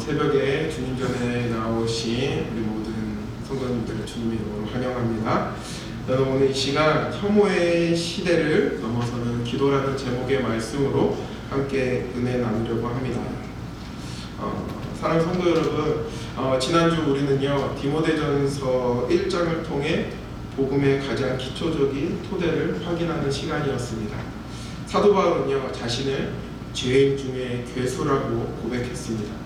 새벽에 주님 전에 나오신 우리 모든 성도님들을 주님의 이름으로 환영합니다. 저는 오늘 이 시간 혐오의 시대를 넘어서는 기도라는 제목의 말씀으로 함께 은혜 나누려고 합니다. 사랑하는 성도 여러분, 지난주 우리는요 디모데전서 1장을 통해 복음의 가장 기초적인 토대를 확인하는 시간이었습니다. 사도 바울은요 자신을 죄인 중에 괴수라고 고백했습니다.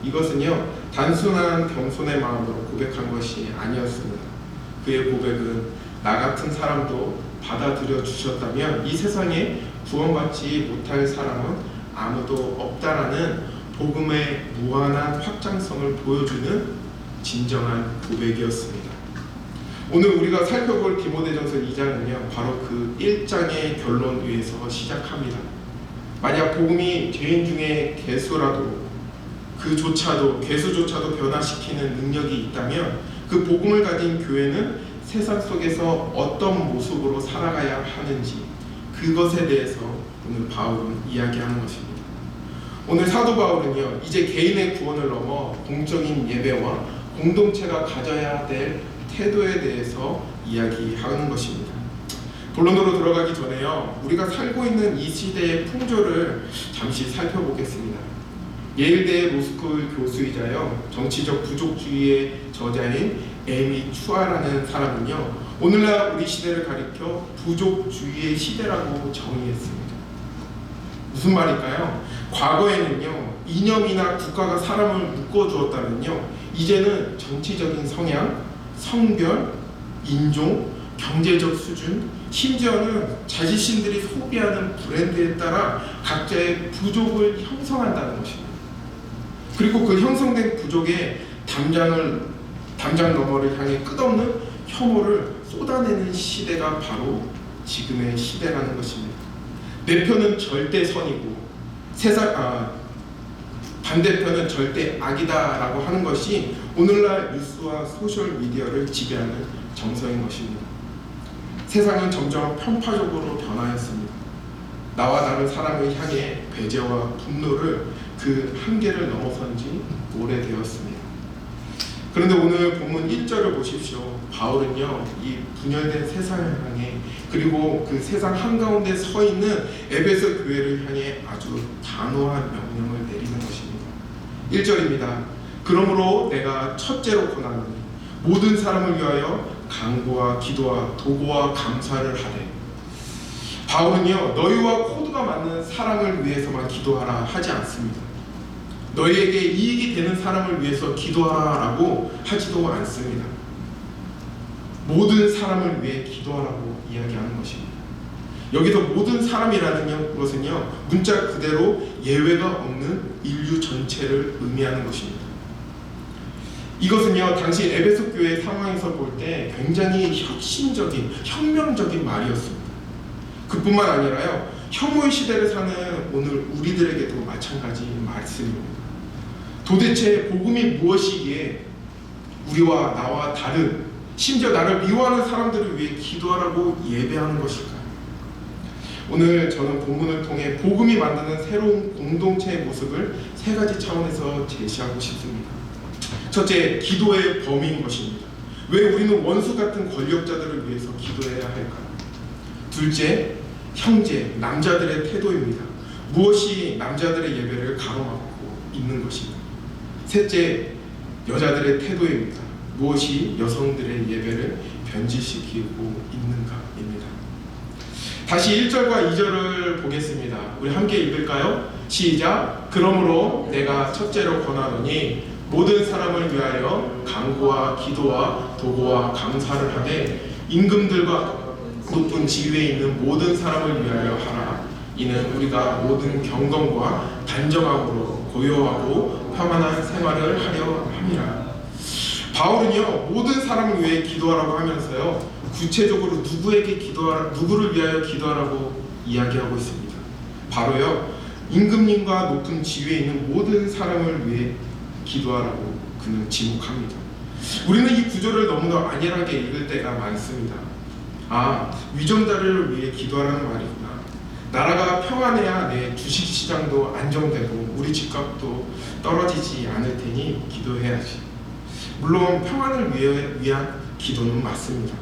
이것은요 단순한 겸손의 마음으로 고백한 것이 아니었습니다. 그의 고백은 나 같은 사람도 받아들여 주셨다면 이 세상에 구원받지 못할 사람은 아무도 없다라는 복음의 무한한 확장성을 보여주는 진정한 고백이었습니다. 오늘 우리가 살펴볼 디모데전서 2장은요 바로 그 1장의 결론 위에서 시작합니다. 만약 복음이 죄인 중에 괴수라도 그조차도 괴수조차도 변화시키는 능력이 있다면 그 복음을 가진 교회는 세상 속에서 어떤 모습으로 살아가야 하는지 그것에 대해서 오늘 바울은 이야기하는 것입니다. 오늘 사도 바울은요 이제 개인의 구원을 넘어 공적인 예배와 공동체가 가져야 될 태도에 대해서 이야기하는 것입니다. 본론으로 들어가기 전에요 우리가 살고 있는 이 시대의 풍조를 잠시 살펴보겠습니다. 예일대 로스쿨 교수이자요 정치적 부족주의의 저자인 에미 추아라는 사람은요 오늘날 우리 시대를 가리켜 부족주의의 시대라고 정의했습니다. 무슨 말일까요? 과거에는요 이념이나 국가가 사람을 묶어주었다면요 이제는 정치적인 성향, 성별, 인종, 경제적 수준, 심지어는 자신들이 소비하는 브랜드에 따라 각자의 부족을 형성한다는 것입니다. 그리고 그 형성된 부족에 담장 너머를 향해 끝없는 혐오를 쏟아내는 시대가 바로 지금의 시대라는 것입니다. 내 편은 절대 선이고 반대편은 절대 악이다라고 하는 것이 오늘날 뉴스와 소셜미디어를 지배하는 정서인 것입니다. 세상은 점점 편파적으로 변화했습니다. 나와 다른 사람을 향해 배제와 분노를 그 한계를 넘어선 지 오래되었습니다. 그런데 오늘 본문 1절을 보십시오. 바울은요 이 분열된 세상을 향해 그리고 그 세상 한가운데 서 있는 에베소 교회를 향해 아주 단호한 명령을 내리는 것입니다. 1절입니다. 그러므로 내가 첫째로 권하노니 모든 사람을 위하여 간구와 기도와 도구와 감사를 하되. 바울은요 너희와 코드가 맞는 사람을 위해서만 기도하라 하지 않습니다. 너희에게 이익이 되는 사람을 위해서 기도하라고 하지도 않습니다. 모든 사람을 위해 기도하라고 이야기하는 것입니다. 여기서 모든 사람이라는 것은요 문자 그대로 예외가 없는 인류 전체를 의미하는 것입니다. 이것은요 당시 에베소 교회 상황에서 볼 때 굉장히 혁신적인 혁명적인 말이었습니다. 그뿐만 아니라요 혐오의 시대를 사는 오늘 우리들에게도 마찬가지 말씀입니다. 도대체 복음이 무엇이기에 우리와 나와 다른 심지어 나를 미워하는 사람들을 위해 기도하라고 예배하는 것일까요? 오늘 저는 본문을 통해 복음이 만드는 새로운 공동체의 모습을 세 가지 차원에서 제시하고 싶습니다. 첫째, 기도의 범위인 것입니다. 왜 우리는 원수 같은 권력자들을 위해서 기도해야 할까요? 둘째, 형제, 남자들의 태도입니다. 무엇이 남자들의 예배를 가로막고 있는 것입니다. 셋째, 여자들의 태도입니다. 무엇이 여성들의 예배를 변질시키고 있는가입니다. 다시 1절과 2절을 보겠습니다. 우리 함께 읽을까요? 시작! 그러므로 내가 첫째로 권하노니 모든 사람을 위하여 간구와 기도와 도구와 감사를 하되 임금들과 높은 지위에 있는 모든 사람을 위하여 하라. 이는 우리가 모든 경건과 단정함으로 고요하고 평안한 생활을 하려 함이라. 바울은요 모든 사람을 위해 기도하라고 하면서요 구체적으로 누구를 위하여 기도하라고 이야기하고 있습니다. 바로요 임금님과 높은 지위에 있는 모든 사람을 위해 기도하라고 그는 지목합니다. 우리는 이 구절을 너무나 안일하게 읽을 때가 많습니다. 위정자를 위해 기도하라는 말이구나. 나라가 평안해야 내 주식시장도 안정되고 우리 집값도 떨어지지 않을 테니 기도해야지. 물론 평안을 위한 기도는 맞습니다.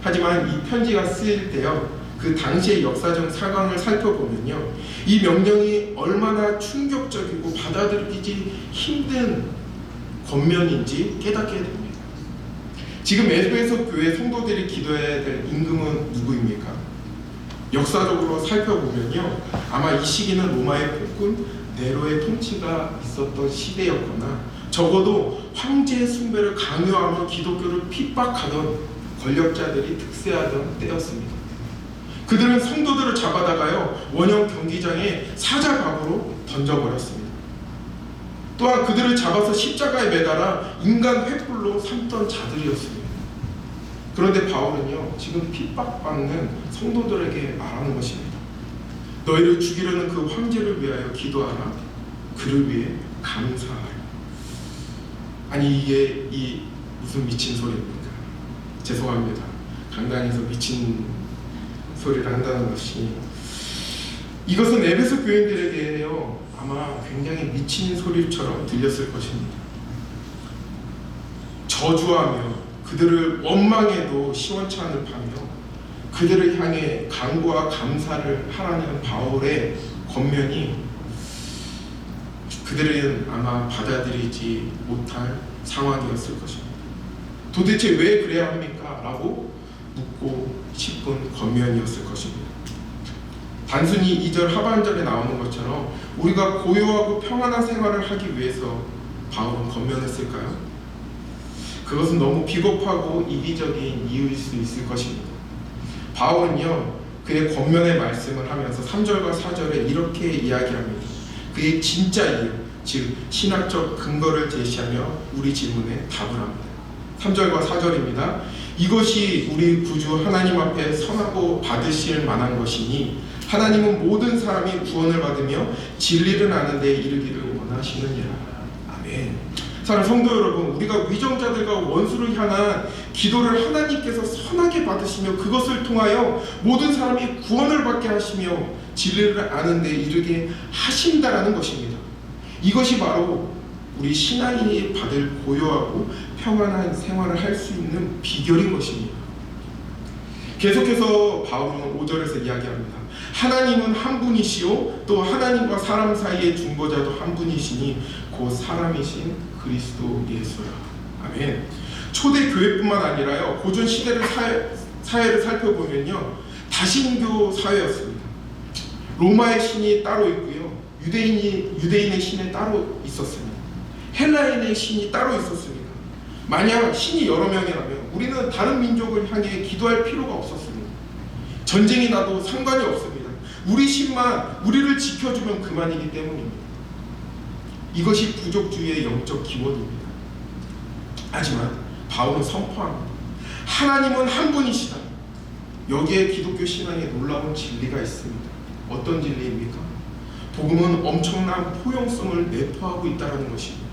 하지만 이 편지가 쓰일 때요, 그 당시의 역사적 상황을 살펴보면요, 이 명령이 얼마나 충격적이고 받아들이기 힘든 권면인지 깨닫게 됩니다. 지금 에베소 교회 성도들이 기도해야 될 임금은 누구입니까? 역사적으로 살펴보면요, 아마 이 시기는 로마의 폭군 네로의 통치가 있었던 시대였거나 적어도 황제의 숭배를 강요하며 기독교를 핍박하던 권력자들이 득세하던 때였습니다. 그들은 성도들을 잡아다가요, 원형 경기장에 사자박으로 던져버렸습니다. 또한 그들을 잡아서 십자가에 매달아 인간 횃불로 삼던 자들이었습니다. 그런데 바울은요, 지금 핍박받는 성도들에게 말하는 것입니다. 너희를 죽이려는 그 황제를 위하여 기도하라. 그를 위해 감사하라. 아니, 이게 무슨 미친 소리입니까? 죄송합니다. 강단에서 미친 소리를 한다는 것이, 이것은 에베소 교인들에게요, 아마 굉장히 미친 소리처럼 들렸을 것입니다. 저주하며 그들을 원망해도 시원치 않을 파며 그들을 향해 간구와 감사를 하라는 바울의 권면이 그들은 아마 받아들이지 못할 상황이었을 것입니다. 도대체 왜 그래야 합니까? 라고 묻고 싶은 권면이었을 것입니다. 단순히 2절 하반절에 나오는 것처럼 우리가 고요하고 평안한 생활을 하기 위해서 바울은 권면했을까요? 그것은 너무 비겁하고 이기적인 이유일 수 있을 것입니다. 바울은요, 그의 권면의 말씀을 하면서 3절과 4절에 이렇게 이야기합니다. 그의 진짜 이유, 즉 신학적 근거를 제시하며 우리 질문에 답을 합니다. 3절과 4절입니다. 이것이 우리 구주 하나님 앞에 선하고 받으실 만한 것이니 하나님은 모든 사람이 구원을 받으며 진리를 아는 데 이르기를 원하시느니라. 아멘. 사랑하는 성도 여러분, 우리가 위정자들과 원수를 향한 기도를 하나님께서 선하게 받으시며 그것을 통하여 모든 사람이 구원을 받게 하시며 진리를 아는 데 이르게 하신다라는 것입니다. 이것이 바로 우리 신앙인이 받을 고요하고 평안한 생활을 할 수 있는 비결인 것입니다. 계속해서 바울은 5절에서 이야기합니다. 하나님은 한 분이시요 또 하나님과 사람 사이의 중보자도 한 분이시니 곧 사람이신 그리스도 예수라. 아멘. 초대 교회뿐만 아니라요, 고전 시대를 사회를 살펴보면요, 다신교 사회였습니다. 로마의 신이 따로 있고요, 유대인의 신이 따로 있었습니다. 헬라인의 신이 따로 있었습니다. 만약 신이 여러 명이라면 우리는 다른 민족을 향해 기도할 필요가 없었습니다. 전쟁이 나도 상관이 없습니다. 우리 신만 우리를 지켜주면 그만이기 때문입니다. 이것이 부족주의의 영적 기본입니다. 하지만 바울은 선포합니다. 하나님은 한 분이시다. 여기에 기독교 신앙에 놀라운 진리가 있습니다. 어떤 진리입니까? 복음은 엄청난 포용성을 내포하고 있다는 것입니다.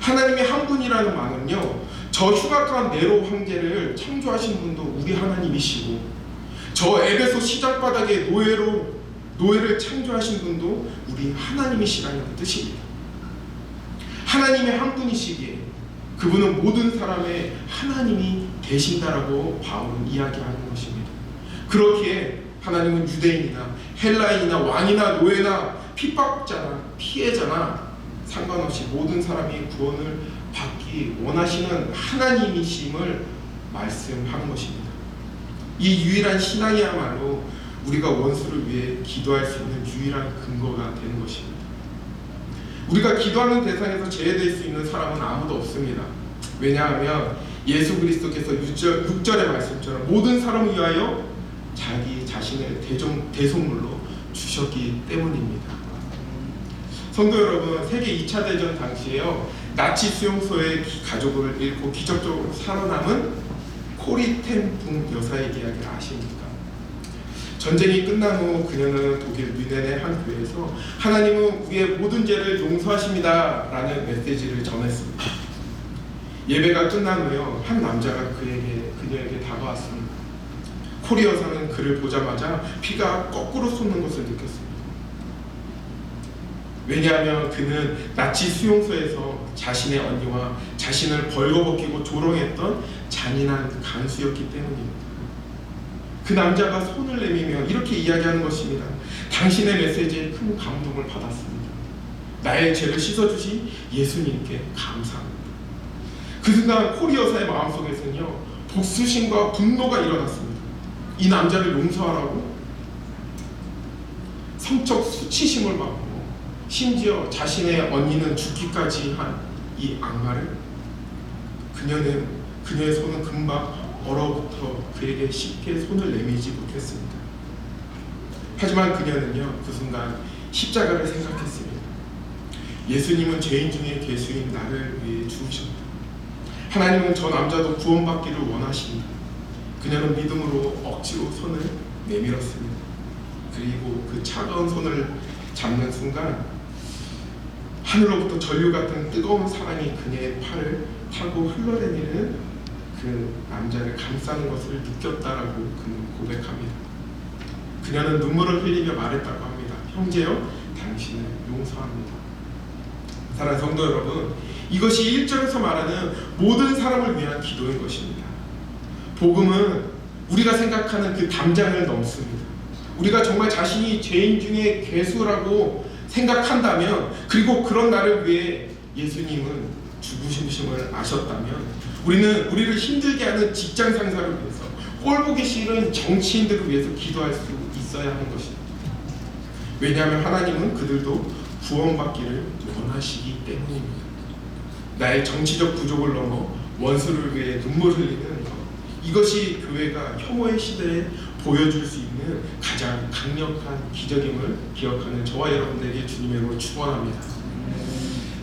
하나님이 한 분이라는 말은요, 저 흉악한 네로 황제를 창조하신 분도 우리 하나님이시고 저 에베소 시작바닥에 노예를 창조하신 분도 우리 하나님이시라는 뜻입니다. 하나님이 한 분이시기에 그분은 모든 사람의 하나님이 되신다라고 바울은 이야기하는 것입니다. 그렇기에 하나님은 유대인이나 헬라인이나 왕이나 노예나 핍박자나 피해자나 상관없이 모든 사람이 구원을 받기 원하시는 하나님이심을 말씀하는 것입니다. 이 유일한 신앙이야말로 우리가 원수를 위해 기도할 수 있는 유일한 근거가 되는 것입니다. 우리가 기도하는 대상에서 제외될 수 있는 사람은 아무도 없습니다. 왜냐하면 예수 그리스도께서 6절의 말씀처럼 모든 사람을 위하여 자기 자신을 대속물로 주셨기 때문입니다. 성도 여러분, 세계 2차 대전 당시에요, 나치 수용소의 가족을 잃고 기적적으로 살아남은 코리텐붕 여사의 이야기를 아십니까? 전쟁이 끝난 후 그녀는 독일 뮌헨의 한 교회에서 하나님은 우리의 모든 죄를 용서하십니다 라는 메시지를 전했습니다. 예배가 끝난 후요, 한 남자가 그녀에게 다가왔습니다. 콜 여사는 그를 보자마자 피가 거꾸로 솟는 것을 느꼈습니다. 왜냐하면 그는 나치 수용소에서 자신의 언니와 자신을 벌거벗기고 조롱했던 잔인한 간수였기 때문입니다. 그 남자가 손을 내밀며 이렇게 이야기하는 것입니다. 당신의 메시지에 큰 감동을 받았습니다. 나의 죄를 씻어주신 예수님께 감사합니다. 그 순간 콜 여사의 마음속에서는요, 복수심과 분노가 일어났습니다. 이 남자를 용서하라고 성적 수치심을 받고 심지어 자신의 언니는 죽기까지 한 이 악마를 그녀의 손은 금방 얼어붙어 그에게 쉽게 손을 내밀지 못했습니다. 하지만 그녀는요, 그 순간 십자가를 생각했습니다. 예수님은 죄인 중에 괴수인 나를 위해 죽으셨다. 하나님은 저 남자도 구원받기를 원하십니다. 그녀는 믿음으로 억지로 손을 내밀었습니다. 그리고 그 차가운 손을 잡는 순간 하늘로부터 전류 같은 뜨거운 사랑이 그녀의 팔을 타고 흘러내리는 그 남자를 감싸는 것을 느꼈다라고 그는 고백합니다. 그녀는 눈물을 흘리며 말했다고 합니다. 형제여, 당신을 용서합니다. 사랑하는 성도 여러분, 이것이 1절에서 말하는 모든 사람을 위한 기도인 것입니다. 복음은 우리가 생각하는 그 담장을 넘습니다. 우리가 정말 자신이 죄인 중에 괴수라고 생각한다면, 그리고 그런 나를 위해 예수님은 죽으심을 아셨다면, 우리를 힘들게 하는 직장 상사를 위해서, 꼴보기 싫은 정치인들을 위해서 기도할 수 있어야 하는 것입니다. 왜냐하면 하나님은 그들도 구원받기를 원하시기 때문입니다. 나의 정치적 부족을 넘어 원수를 위해 눈물 흘리는 것, 이것이 교회가 혐오의 시대에 보여줄 수 있는 가장 강력한 기적임을 기억하는 저와 여러분들에게 주님의 이름으로 축원합니다.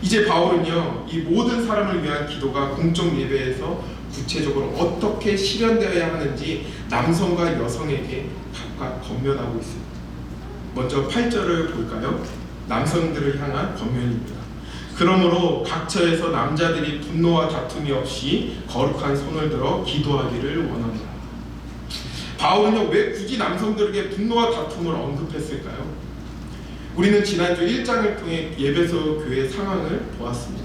이제 바울은요, 이 모든 사람을 위한 기도가 공적 예배에서 구체적으로 어떻게 실현되어야 하는지 남성과 여성에게 각각 권면하고 있습니다. 먼저 8절을 볼까요? 남성들을 향한 권면입니다. 그러므로 각처에서 남자들이 분노와 다툼이 없이 거룩한 손을 들어 기도하기를 원합니다. 바울은요, 왜 굳이 남성들에게 분노와 다툼을 언급했을까요? 우리는 지난주 1장을 통해 예배소 교회 상황을 보았습니다.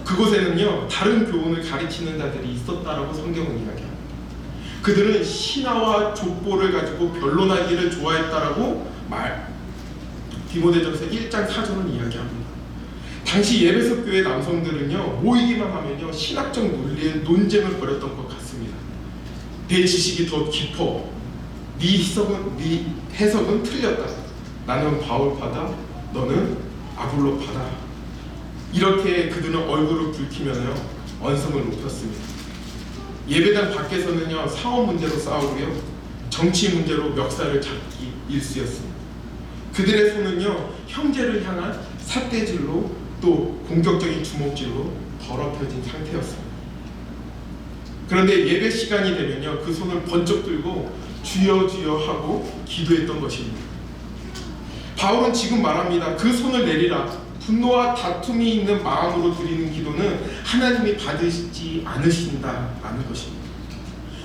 그곳에는요, 다른 교훈을 가르치는 자들이 있었다라고 성경은 이야기합니다. 그들은 신화와 족보를 가지고 변론하기를 좋아했다라고 디모데전서 1장 4절은 이야기합니다. 당시 예배소 교회 남성들은요, 모이기만 하면요, 신학적 논리의 논쟁을 벌였던 것 같습니다. 내 지식이 더 깊어, 네 해석은 틀렸다, 나는 바울파다, 너는 아볼로파다, 이렇게 그들은 얼굴을 붉히면서 언성을 높였습니다. 예배당 밖에서는요, 사업 문제로 싸우고요, 정치 문제로 멱살을 잡기 일쑤였습니다. 그들의 손은요, 형제를 향한 삿대질로 또 공격적인 주먹질로 더럽혀진 상태였습니다. 그런데 예배 시간이 되면요, 그 손을 번쩍 들고 주여 주여 하고 기도했던 것입니다. 바울은 지금 말합니다. 그 손을 내리라. 분노와 다툼이 있는 마음으로 드리는 기도는 하나님이 받으시지 않으신다라는 것입니다.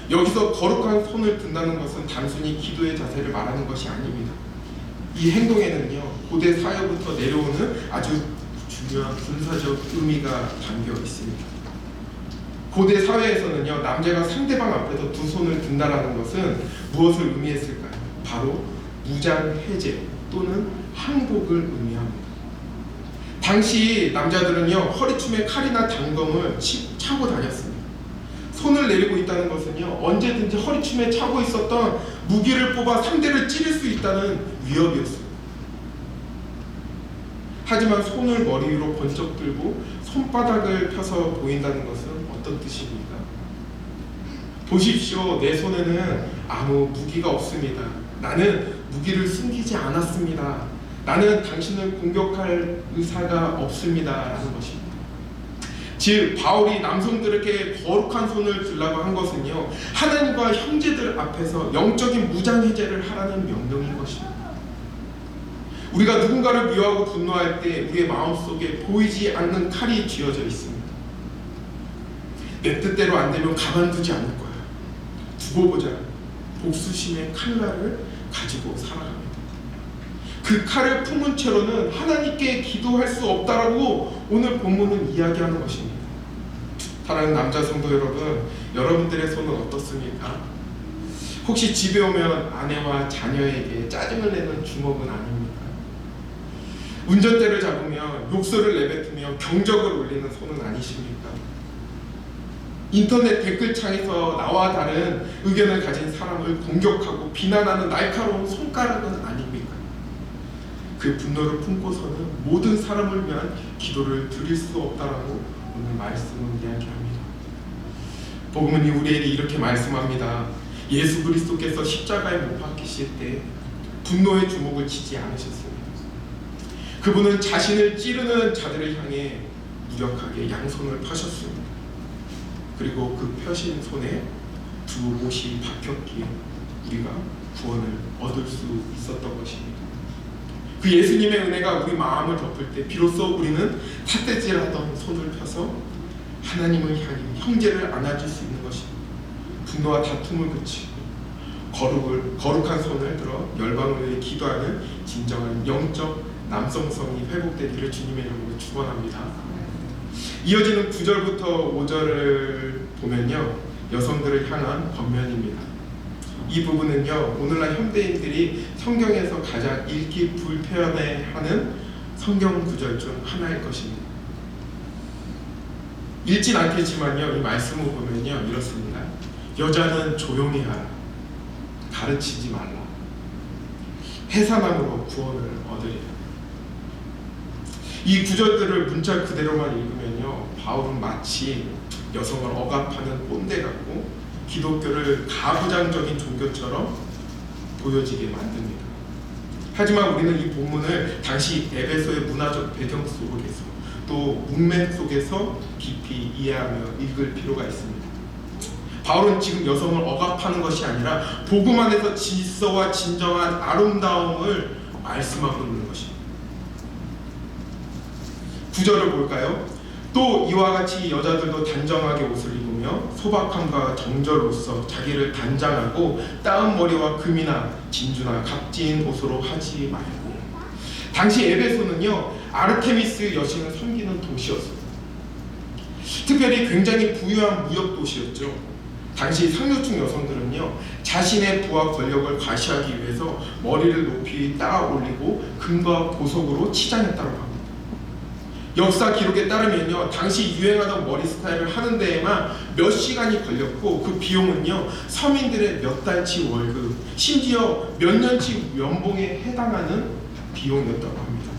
여기서 거룩한 손을 든다는 것은 단순히 기도의 자세를 말하는 것이 아닙니다. 이 행동에는요, 고대 사회부터 내려오는 아주 중요한 군사적 의미가 담겨 있습니다. 고대 사회에서는요, 남자가 상대방 앞에서 두 손을 든다라는 것은 무엇을 의미했을까요? 바로 무장 해제 또는 항복을 의미합니다. 당시 남자들은요, 허리춤에 칼이나 단검을 차고 다녔습니다. 손을 내리고 있다는 것은요, 언제든지 허리춤에 차고 있었던 무기를 뽑아 상대를 찌를 수 있다는 위협이었습니다. 하지만 손을 머리 위로 번쩍 들고 손바닥을 펴서 보인다는 것은 어떤 뜻입니까? 보십시오, 내 손에는 아무 무기가 없습니다. 나는 무기를 숨기지 않았습니다. 나는 당신을 공격할 의사가 없습니다 라는 것입니다. 즉, 바울이 남성들에게 거룩한 손을 들라고 한 것은요, 하나님과 형제들 앞에서 영적인 무장해제를 하라는 명령인 것입니다. 우리가 누군가를 미워하고 분노할 때 우리의 마음속에 보이지 않는 칼이 쥐어져 있습니다. 내 뜻대로 안 되면 가만두지 않을 거야. 두고 보자. 복수심의 칼날을 가지고 살아갑니다. 그 칼을 품은 채로는 하나님께 기도할 수 없다라고 오늘 본문은 이야기하는 것입니다. 사랑하는 남자 성도 여러분, 여러분들의 손은 어떻습니까? 혹시 집에 오면 아내와 자녀에게 짜증을 내는 주먹은 아닙니까? 운전대를 잡으면 욕설을 내뱉으며 경적을 울리는 손은 아니십니까? 인터넷 댓글창에서 나와 다른 의견을 가진 사람을 공격하고 비난하는 날카로운 손가락은 아닙니까? 그 분노를 품고서는 모든 사람을 위한 기도를 드릴 수 없다라고 오늘 말씀은 이야기합니다. 복음은 우리에게 이렇게 말씀합니다. 예수 그리스도께서 십자가에 못 박히실 때 분노의 주먹을 치지 않으셨습니다. 그분은 자신을 찌르는 자들을 향해 무력하게 양손을 펴셨습니다. 그리고 그 펴신 손에 두 못이 박혔기에 우리가 구원을 얻을 수 있었던 것입니다. 그 예수님의 은혜가 우리 마음을 덮을 때 비로소 우리는 삿대질하던 손을 펴서 하나님을 향해 형제를 안아줄 수 있는 것입니다. 분노와 다툼을 그치고 거룩한 손을 들어 열방을 위해 기도하는 진정한 영적 남성성이 회복되기를 주님의 이름으로 축원합니다. 이어지는 9절부터 5절을 보면요, 여성들을 향한 권면입니다. 이 부분은요, 오늘날 현대인들이 성경에서 가장 읽기 불편해하는 성경 구절 중 하나일 것입니다. 읽진 않겠지만요, 이 말씀을 보면요, 이렇습니다. 여자는 조용히 하라. 가르치지 말라. 해산함으로 구원을 얻으리라. 이 구절들을 문자 그대로만 읽으면요, 바울은 마치 여성을 억압하는 꼰대 같고 기독교를 가부장적인 종교처럼 보여지게 만듭니다. 하지만 우리는 이 본문을 당시 에베소의 문화적 배경 속에서 또 문맥 속에서 깊이 이해하며 읽을 필요가 있습니다. 바울은 지금 여성을 억압하는 것이 아니라 복음 안에서 질서와 진정한 아름다움을 말씀하고 있는 것입니다. 9절을 볼까요? 또 이와 같이 여자들도 단정하게 옷을 입으며 소박함과 정절로서 자기를 단장하고 따은 머리와 금이나 진주나 값진 옷으로 하지 말고. 당시 에베소는요, 아르테미스 여신을 섬기는 도시였습니다. 특별히 굉장히 부유한 무역 도시였죠. 당시 상류층 여성들은요, 자신의 부와 권력을 과시하기 위해서 머리를 높이 따 올리고 금과 보석으로 치장했다고 합니다. 역사 기록에 따르면요, 당시 유행하던 머리 스타일을 하는 데에만 몇 시간이 걸렸고 그 비용은요, 서민들의 몇 달치 월급, 심지어 몇 년치 연봉에 해당하는 비용이었다고 합니다.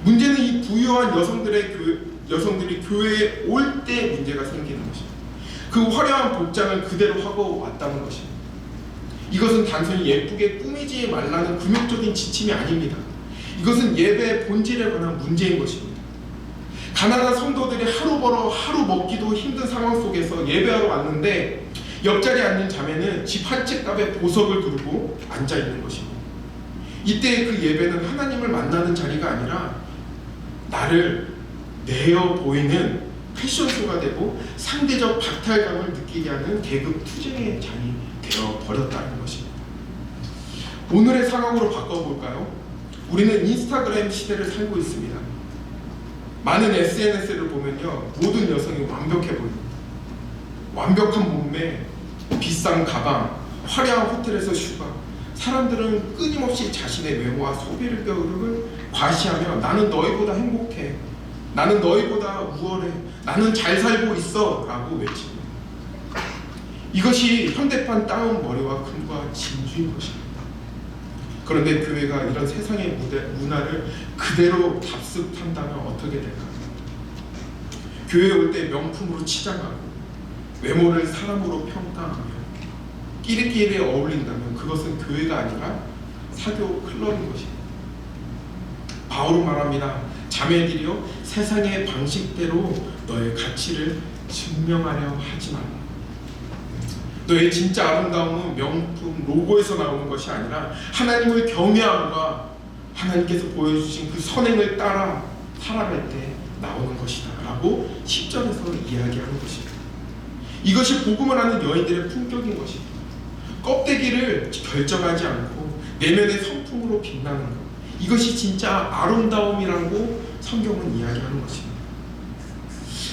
문제는 이 부유한 여성들이 교회에 올 때 문제가 생기는 것입니다. 그 화려한 복장을 그대로 하고 왔다는 것입니다. 이것은 단순히 예쁘게 꾸미지 말라는 금욕적인 지침이 아닙니다. 이것은 예배의 본질에 관한 문제인 것입니다. 가난한 성도들이 하루 벌어 하루 먹기도 힘든 상황 속에서 예배하러 왔는데 옆자리에 앉는 자매는 집 한 채 값에 보석을 두르고 앉아있는 것입니다. 이때 그 예배는 하나님을 만나는 자리가 아니라 나를 내어 보이는 패션쇼가 되고 상대적 박탈감을 느끼게 하는 계급 투쟁의 장이 되어 버렸다는 것입니다. 오늘의 상황으로 바꿔볼까요? 우리는 인스타그램 시대를 살고 있습니다. 많은 SNS를 보면요, 모든 여성이 완벽해 보입니다. 완벽한 몸매, 비싼 가방, 화려한 호텔에서 휴가. 사람들은 끊임없이 자신의 외모와 소비를 과시하며 나는 너희보다 행복해, 나는 너희보다 우월해, 나는 잘 살고 있어 라고 외칩니다. 이것이 현대판 따은 머리와 금과 진주인 것입니다. 그런데 교회가 이런 세상의 문화를 그대로 답습한다면 어떻게 될까요? 교회에 올 때 명품으로 치장하고 외모를 사람으로 평가하며 끼리끼리 어울린다면 그것은 교회가 아니라 사교 클럽인 것입니다. 바울은 말합니다. 자매들이여, 세상의 방식대로 너의 가치를 증명하려 하지 말라. 너의 진짜 아름다움은 명품 로고에서 나오는 것이 아니라 하나님을 경외함과 하나님께서 보여주신 그 선행을 따라 살아갈 때 나오는 것이다 라고 10절에서 이야기하는 것입니다. 이것이 복음을 하는 여인들의 품격인 것입니다. 껍데기를 결정하지 않고 내면의 성품으로 빛나는 것, 이것이 진짜 아름다움이라고 성경은 이야기하는 것입니다.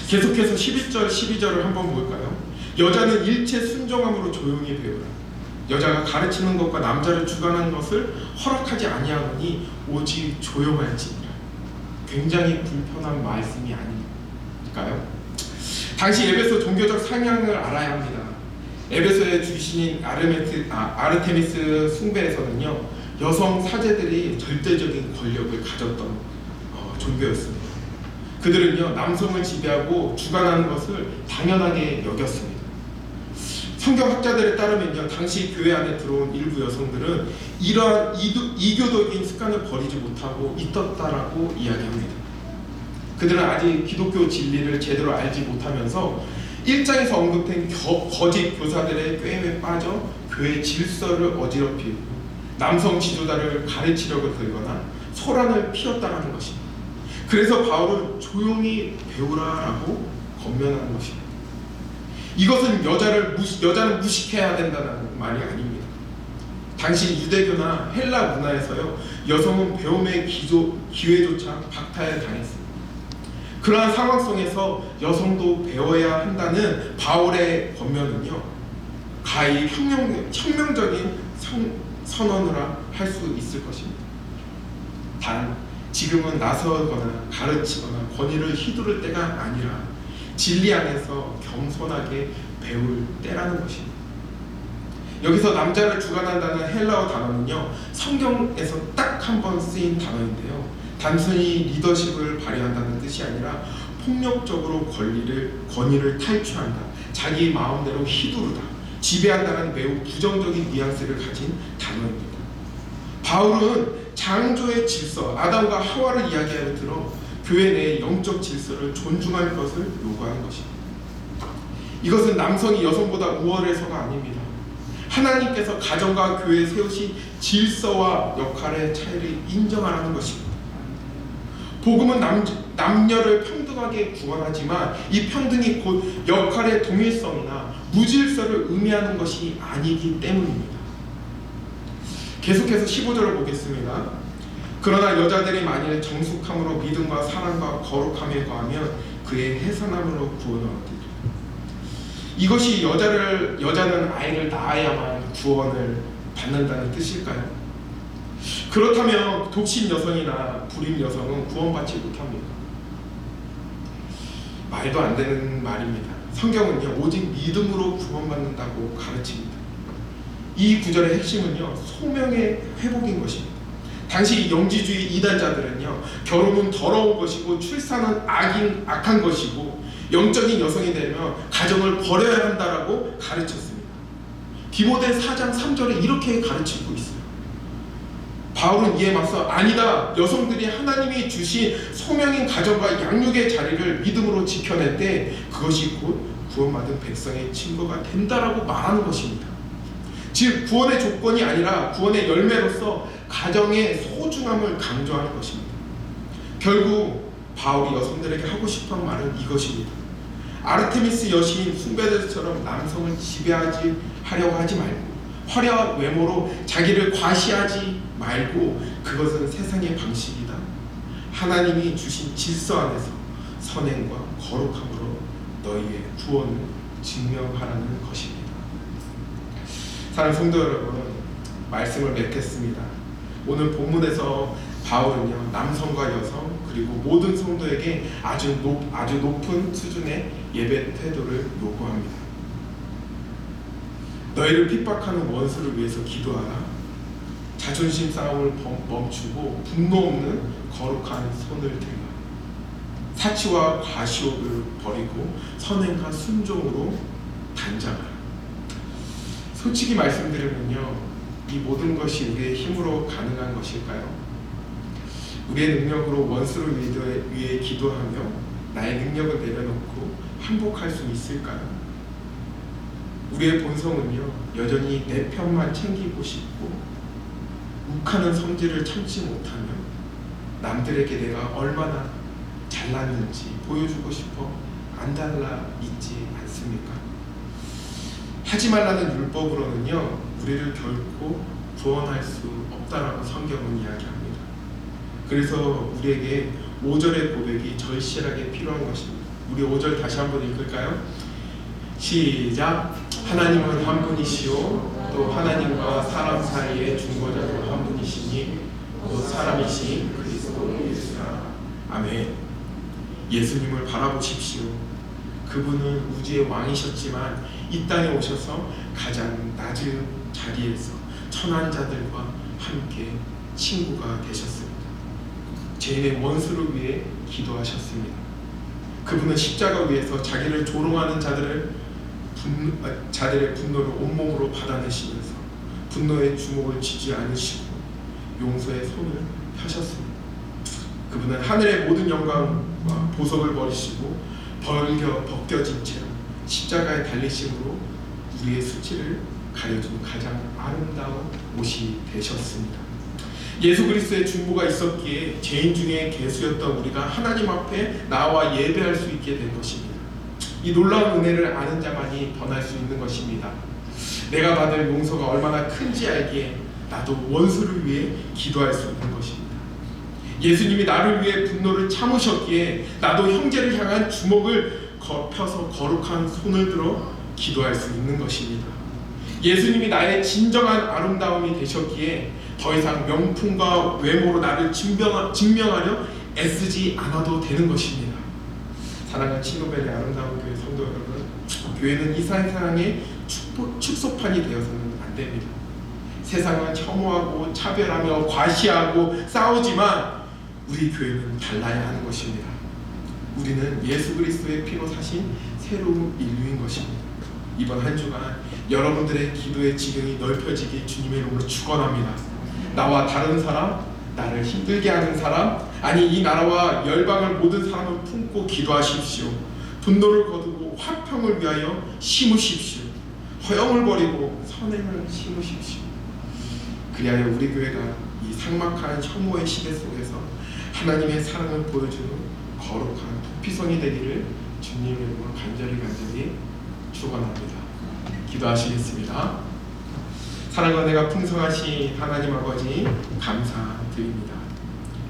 계속해서 11절 12절을 한번 볼까요? 여자는 일체 순종함으로 조용히 배우라. 여자가 가르치는 것과 남자를 주관하는 것을 허락하지 아니하노니 오직 조용할지니라. 굉장히 불편한 말씀이 아닐까요? 당시 에베소 종교적 상향을 알아야 합니다. 에베소의 주신인 아르테미스 숭배에서는요, 여성 사제들이 절대적인 권력을 가졌던 종교였습니다. 그들은요, 남성을 지배하고 주관하는 것을 당연하게 여겼습니다. 성경학자들에 따르면요, 당시 교회 안에 들어온 일부 여성들은 이러한 이교적인 습관을 버리지 못하고 있었다라고 이야기합니다. 그들은 아직 기독교 진리를 제대로 알지 못하면서 1장에서 언급된 거짓 교사들의 꾀임에 빠져 교회 질서를 어지럽히고 남성 지도자를 가르치려고 들거나 소란을 피웠다는 것입니다. 그래서 바울은 조용히 배우라라고 권면하는 것입니다. 이것은 여자는 무식해야 된다는 말이 아닙니다. 당시 유대교나 헬라 문화에서요, 여성은 배움의 기회조차 박탈 당했습니다. 그러한 상황 속에서 여성도 배워야 한다는 바울의 권면은요, 가히 혁명적인 선언이라 할 수 있을 것입니다. 단 지금은 나서거나 가르치거나 권위를 휘두를 때가 아니라 진리 안에서 겸손하게 배울 때라는 것입니다. 여기서 남자를 주관한다는 헬라어 단어는요, 성경에서 딱 한 번 쓰인 단어인데요, 단순히 리더십을 발휘한다는 뜻이 아니라 폭력적으로 권위를 탈취한다, 자기 마음대로 휘두르다, 지배한다는 매우 부정적인 뉘앙스를 가진 단어입니다. 바울은 창조의 질서, 아담과 하와를 이야기하여 들어 교회 내의 영적 질서를 존중할 것을 요구하는 것입니다. 이것은 남성이 여성보다 우월해서가 아닙니다. 하나님께서 가정과 교회에 세우신 질서와 역할의 차이를 인정하라는 것입니다. 복음은 남녀를 평등하게 구원하지만 이 평등이 곧 역할의 동일성이나 무질서를 의미하는 것이 아니기 때문입니다. 계속해서 15절을 보겠습니다. 그러나 여자들이 만일 정숙함으로 믿음과 사랑과 거룩함에 거하면 그의 해산함으로 구원을 얻으리라. 이것이 여자는 아이를 낳아야만 구원을 받는다는 뜻일까요? 그렇다면 독신 여성이나 불임 여성은 구원받지 못합니다. 말도 안 되는 말입니다. 성경은요, 오직 믿음으로 구원받는다고 가르칩니다. 이 구절의 핵심은요, 소명의 회복인 것입니다. 당시 영지주의 이단자들은요, 결혼은 더러운 것이고 출산은 악한 것이고 영적인 여성이 되면 가정을 버려야 한다라고 가르쳤습니다. 디모데 4장 3절에 이렇게 가르치고 있어요. 바울은 이에 맞서 아니다, 여성들이 하나님이 주신 소명인 가정과 양육의 자리를 믿음으로 지켜낼 때 그것이 곧 구원받은 백성의 증거가 된다라고 말하는 것입니다. 즉 구원의 조건이 아니라 구원의 열매로서 가정의 소중함을 강조하는 것입니다. 결국 바울이 여성들에게 하고 싶은 말은 이것입니다. 아르테미스 여신 숭배자처럼 남성을 지배하려고 하지 말고 화려한 외모로 자기를 과시하지 말고 그것은 세상의 방식이다. 하나님이 주신 질서 안에서 선행과 거룩함으로 너희의 구원을 증명하라는 것입니다. 사랑하는 성도 여러분, 말씀을 맺겠습니다. 오늘 본문에서 바울은요, 남성과 여성 그리고 모든 성도에게 아주 높은 수준의 예배 태도를 요구합니다. 너희를 핍박하는 원수를 위해서 기도하라. 자존심 싸움을 멈추고 분노 없는 거룩한 손을 들라. 사치와 과시욕을 버리고 선행과 순종으로 단장하라. 솔직히 말씀드리면요, 이 모든 것이 우리의 힘으로 가능한 것일까요? 우리의 능력으로 원수를 위해 기도하며 나의 능력을 내려놓고 항복할 수 있을까요? 우리의 본성은요, 여전히 내 편만 챙기고 싶고 욱하는 성질을 참지 못하며 남들에게 내가 얼마나 잘났는지 보여주고 싶어 안달나 있지 않습니까? 하지 말라는 율법으로는요, 우리를 결코 구원할 수 없다라고 성경은 이야기합니다. 그래서 우리에게 5절의 고백이 절실하게 필요한 것입니다. 우리 5절 다시 한번 읽을까요? 시작. 하나님은 한 분이시요 또 하나님과 사람 사이의 중보자도 한 분이시니 또 사람이신 그리스도 예수라. 아멘. 예수님을 바라보십시오. 그분은 우주의 왕이셨지만 이 땅에 오셔서 가장 낮은 자리에서 천한 자들과 함께 친구가 되셨습니다. 죄인의 원수를 위해 기도하셨습니다. 그분은 십자가 위에서 자기를 조롱하는 자들의 분노를 온몸으로 받아내시면서 분노의 주먹을 쥐지 않으시고 용서의 손을 펴셨습니다. 그분은 하늘의 모든 영광과 보석을 버리시고 벗겨진 채로 십자가에 달리심으로 우리의 수치를 가려준 가장 아름다운 옷이 되셨습니다. 예수 그리스도의 중보가 있었기에 죄인 중에 괴수였던 우리가 하나님 앞에 나와 예배할 수 있게 된 것입니다. 이 놀라운 은혜를 아는 자만이 번할 수 있는 것입니다. 내가 받을 용서가 얼마나 큰지 알기에 나도 원수를 위해 기도할 수 있는 것입니다. 예수님이 나를 위해 분노를 참으셨기에 나도 형제를 향한 주먹을 펴서 거룩한 손을 들어 기도할 수 있는 것입니다. 예수님이 나의 진정한 아름다움이 되셨기에 더 이상 명품과 외모로 나를 증명하려 애쓰지 않아도 되는 것입니다. 사랑하는 친노벨의 아름다운 교회 성도 여러분, 교회는 이 세상의 축소판이 되어서는 안 됩니다. 세상은 혐오하고 차별하며 과시하고 싸우지만 우리 교회는 달라야 하는 것입니다. 우리는 예수 그리스도의 피로 사신 새로운 인류인 것입니다. 이번 한 주간 여러분들의 기도의 지경이 넓혀지길 주님의 이름으로 축원합니다. 나와 다른 사람, 나를 힘들게 하는 사람, 아니 이 나라와 열방을 모든 사람을 품고 기도하십시오. 분노를 거두고 화평을 위하여 심으십시오. 허영을 버리고 선행을 심으십시오. 그리하여 우리 교회가 이 삭막한 혐오의 시대 속에서 하나님의 사랑을 보여주는 거룩한 도피성이 되기를 주님의 이름으로 간절히 축원합니다. 기도하시겠습니다. 사랑과 은혜가 풍성하신 하나님 아버지 감사드립니다.